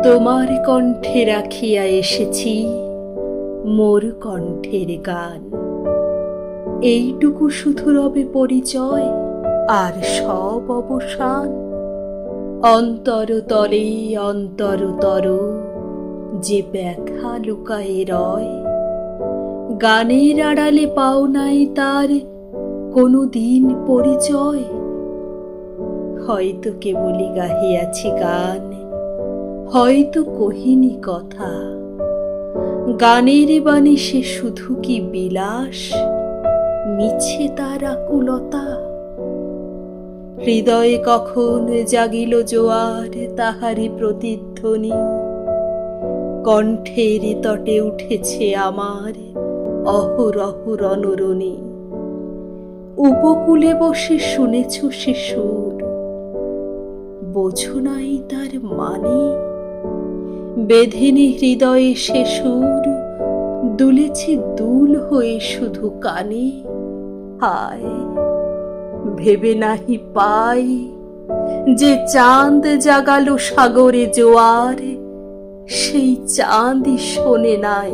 তোমার কণ্ঠে রাখিয়া এসেছি মোর কণ্ঠের গান। এইটুকু শুধু রবে পরিচয়, আর সব অবসান। অন্তরতলে অন্তরতর যে ব্যথা লুকায়ে রয়, গানের আড়ালে পাও নাই তার কোনো দিন পরিচয়। হয়তো কেবলই গাহিয়াছি গান, হয়তো কহিনি কথা। গানের বাণী সে শুধু কি বিলাস, মিছে তার আকুলতা। হৃদয়ে কখন জাগিল জোয়ার তাহারি প্রতিধ্বনি, কণ্ঠের তটে উঠেছে আমার অহরহ রণরণী। উপকূলে বসে শুনেছ সে সুর, বোঝো নাই তার মানে। বেঁধেনি হৃদয়ে সে সুর, দুলেছে দুল হয়ে শুধু কানে। হায়, ভেবে নাহি পাই যে চাঁদ জাগালো সাগরে জোয়ার, সেই চাঁদই শোনে নাই